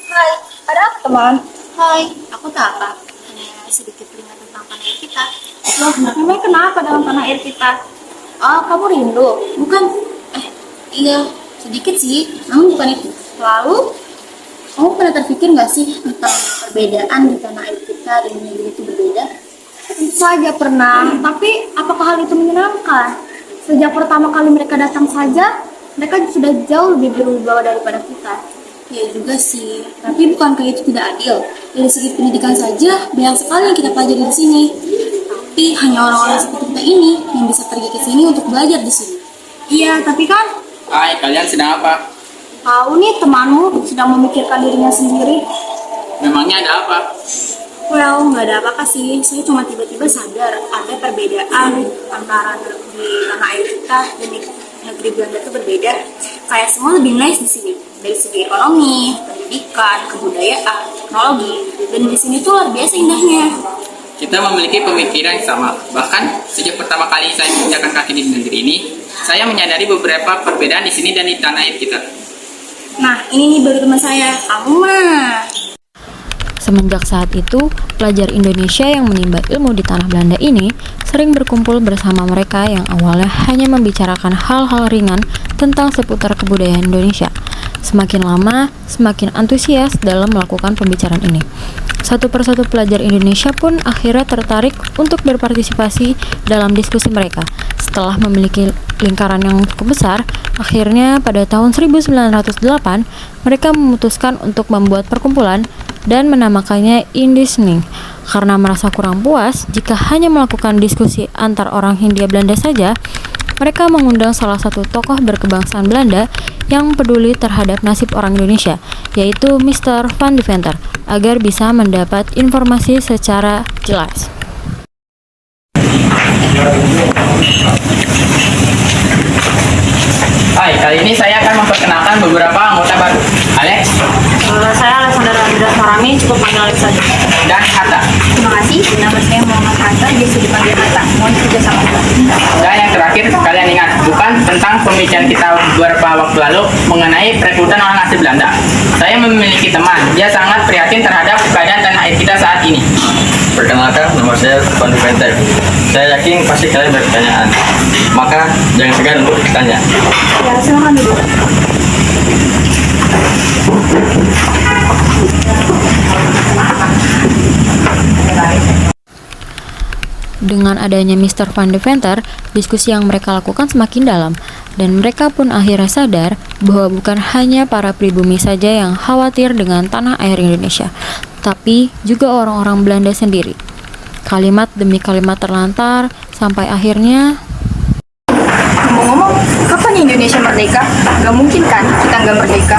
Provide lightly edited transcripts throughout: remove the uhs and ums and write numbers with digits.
Hai, ada apa teman? Hai, aku tak apa. Hanya sedikit teringat tentang tanah air kita. Loh, memang kenapa dalam tanah air kita? Oh, kamu rindu? Bukan? Iya, sedikit sih. Namun bukan itu. Lalu, kamu pernah terpikir nggak sih tentang perbedaan di tanah air kita dan negeri itu berbeda? Tentu saja pernah, tapi apakah hal itu menyenangkan? Sejak pertama kali mereka datang saja, mereka sudah jauh lebih berwibawa daripada kita. Ya juga sih, tapi bukankah itu tidak adil? Dari segi pendidikan saja, banyak sekali yang kita pelajari di sini. Tapi hanya orang-orang seperti kita ini yang bisa pergi ke sini untuk belajar di sini. Iya, tapi kan Hai, kalian sedang apa? tahu nih temanmu sedang memikirkan dirinya sendiri. Memangnya ada apa? Well, nggak ada apa-apa sih. Saya cuma tiba-tiba sadar ada perbedaan antara di tanah air kita dan di negeri Belanda itu berbeda. Kayak semua lebih nice di sini. Dari segi ekonomi, pendidikan, kebudayaan, teknologi. Dan di sini tuh luar biasa indahnya. Kita memiliki pemikiran yang sama. Bahkan sejak pertama kali saya menginjakan kaki di negeri ini, saya menyadari beberapa perbedaan di sini dan di tanah air kita. Nah, ini nih baru teman saya. Kamu mah. Semenjak saat itu, pelajar Indonesia yang menimba ilmu di tanah Belanda ini sering berkumpul bersama mereka yang awalnya hanya membicarakan hal-hal ringan tentang seputar kebudayaan Indonesia. Semakin lama, semakin antusias dalam melakukan pembicaraan ini. Satu persatu pelajar Indonesia pun akhirnya tertarik untuk berpartisipasi dalam diskusi mereka. Setelah memiliki lingkaran yang cukup besar, akhirnya pada tahun 1908 mereka memutuskan untuk membuat perkumpulan dan menamakannya Indisning karena merasa kurang puas jika hanya melakukan diskusi antar orang Hindia Belanda saja. Mereka mengundang salah satu tokoh berkebangsaan Belanda yang peduli terhadap nasib orang Indonesia, yaitu Mr. Van Deventer, agar bisa mendapat informasi secara jelas. Hai, kali ini saya akan memperkenalkan beberapa anggota baru. Alex Saya Alexander Andreas Marami, cukup panggil Alex saja. dan Hatta. Terima kasih, nama saya Muhammad Hatta, biasa dipanggil Hatta. Mohon kerjasama. Dan yang terakhir, kalian ingat, bukan tentang pembicaraan kita beberapa waktu lalu mengenai perekrutan orang asli Belanda. Saya memiliki teman, dia sangat prihatin terhadap keadaan tanah air kita saat ini. Perkenalkan, nama saya Van Deventer. Saya yakin pasti kalian berpertanyaan. Maka jangan segan untuk bertanya. Ya, silakan dulu. Dengan adanya Mr. Van Deventer, diskusi yang mereka lakukan semakin dalam, dan mereka pun akhirnya sadar bahwa bukan hanya para pribumi saja yang khawatir dengan tanah air Indonesia, tapi juga orang-orang Belanda sendiri. Kalimat demi kalimat terlantar, sampai akhirnya Ngomong-ngomong, kapan Indonesia merdeka? Gak mungkin kan kita nggak merdeka?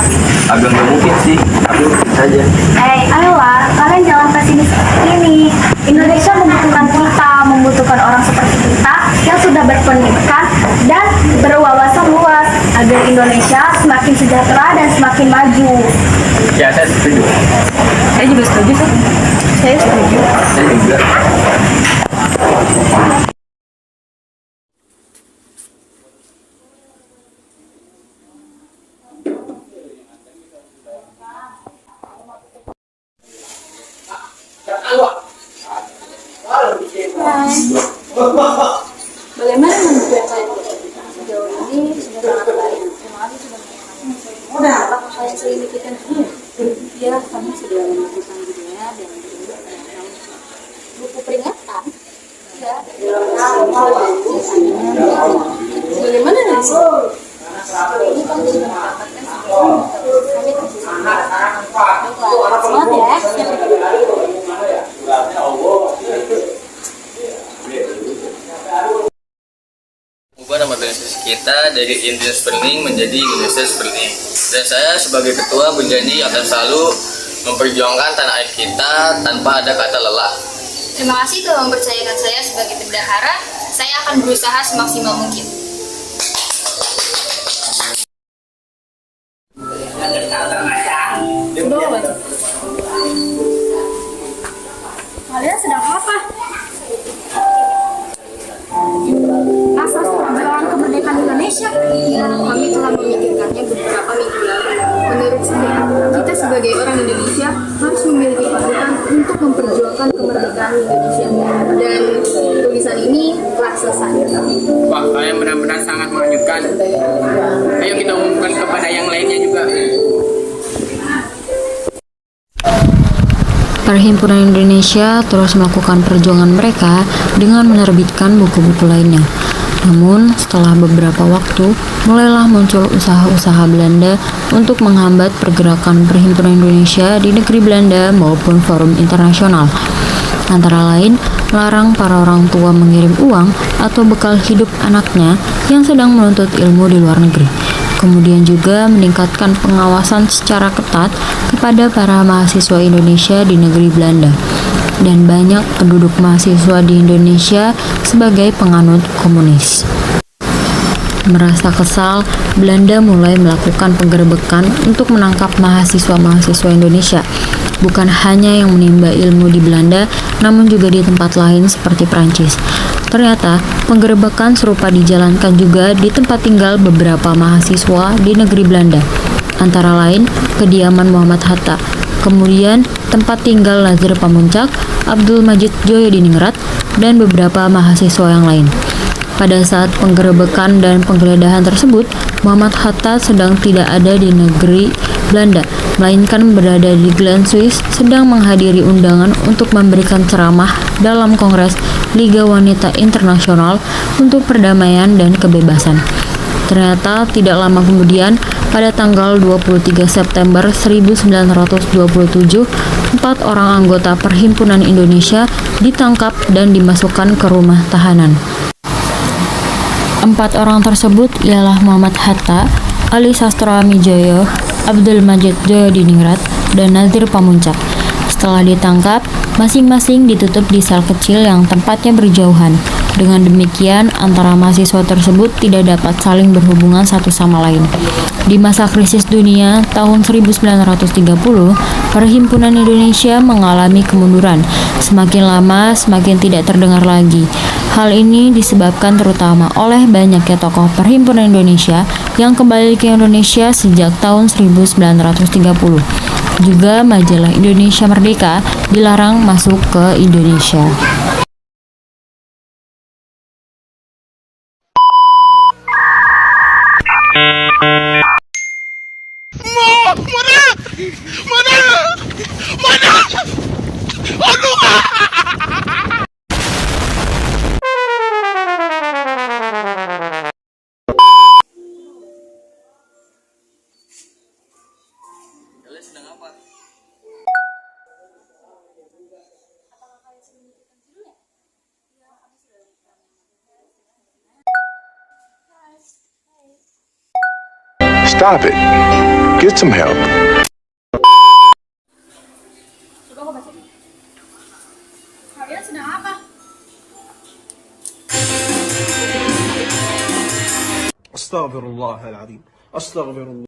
Agak nggak mungkin sih, tapi mungkin saja. Ayolah, kalian jangan pesimis seperti ini. Indonesia membutuhkan kita, membutuhkan orang seperti kita yang sudah berpendidikan dan berwawasan luas agar Indonesia semakin sejahtera dan semakin maju. Ya, saya setuju. Saya juga setuju sih. Saya setuju. Saya juga. Bagaimana menurut saya? Sejauh ini sudah sangat baik. Terima kasih sudah menyampaikan. Apakah kalian sedemikian? Ya, kami sudah menemukan dirinya dan dalam buku peringatan. Ya, bagaimana dari sini? Ini kami sudah mendapatkan sebuah kita dari Indian Spelling menjadi Indonesia Spelling. Dan saya sebagai ketua berjanji akan selalu memperjuangkan tanah air kita tanpa ada kata lelah. Terima kasih telah mempercayakan saya sebagai bendahara. Saya akan berusaha semaksimal mungkin. Kalian sedang apa? Asas perjuangan kemerdekaan Indonesia. Ya, kami telah memikirkannya beberapa minggu lalu. Menurut saya, kita sebagai orang Indonesia harus memiliki pasukan untuk memperjuangkan kemerdekaan Indonesia. Dan tulisan ini telah selesai. Wah, kalian benar-benar sangat mengejutkan. Ayo kita umumkan kepada yang lainnya juga. Perhimpunan Indonesia terus melakukan perjuangan mereka dengan menerbitkan buku-buku lainnya. Namun, setelah beberapa waktu, mulailah muncul usaha-usaha Belanda untuk menghambat pergerakan Perhimpunan Indonesia di negeri Belanda maupun forum internasional. Antara lain, melarang para orang tua mengirim uang atau bekal hidup anaknya yang sedang menuntut ilmu di luar negeri. Kemudian juga meningkatkan pengawasan secara ketat kepada para mahasiswa Indonesia di negeri Belanda. Dan banyak penduduk mahasiswa di Indonesia sebagai penganut komunis. Merasa kesal, Belanda mulai melakukan penggerebekan untuk menangkap mahasiswa-mahasiswa Indonesia. Bukan hanya yang menimba ilmu di Belanda, namun juga di tempat lain seperti Prancis. Ternyata, penggerebekan serupa dijalankan juga di tempat tinggal beberapa mahasiswa di negeri Belanda. Antara lain, kediaman Muhammad Hatta, kemudian tempat tinggal Nazir Pamuntjak, Abdul Majid Djosediningrat, dan beberapa mahasiswa yang lain. Pada saat penggerebekan dan penggeledahan tersebut, Muhammad Hatta sedang tidak ada di negeri Belanda, melainkan berada di Glen, Swiss, sedang menghadiri undangan untuk memberikan ceramah dalam Kongres Liga Wanita Internasional untuk Perdamaian dan Kebebasan. Ternyata tidak lama kemudian, pada tanggal 23 September 1927, 4 orang anggota Perhimpunan Indonesia ditangkap dan dimasukkan ke rumah tahanan. 4 orang tersebut ialah Muhammad Hatta, Ali Sastroamidjojo, Abdul Majid Djosediningrat, dan Nazir Pamuntjak. Setelah ditangkap, masing-masing ditutup di sel kecil yang tempatnya berjauhan. Dengan demikian, antara mahasiswa tersebut tidak dapat saling berhubungan satu sama lain. Di masa krisis dunia tahun 1930, Perhimpunan Indonesia mengalami kemunduran. Semakin lama, semakin tidak terdengar lagi. Hal ini disebabkan terutama oleh banyaknya tokoh Perhimpunan Indonesia yang kembali ke Indonesia sejak tahun 1930. Juga majalah Indonesia Merdeka dilarang masuk ke Indonesia. Kalian sedang apa? Stop it. Get some help. Kalian sedang apa? استغفر الله العظيم استغفر الله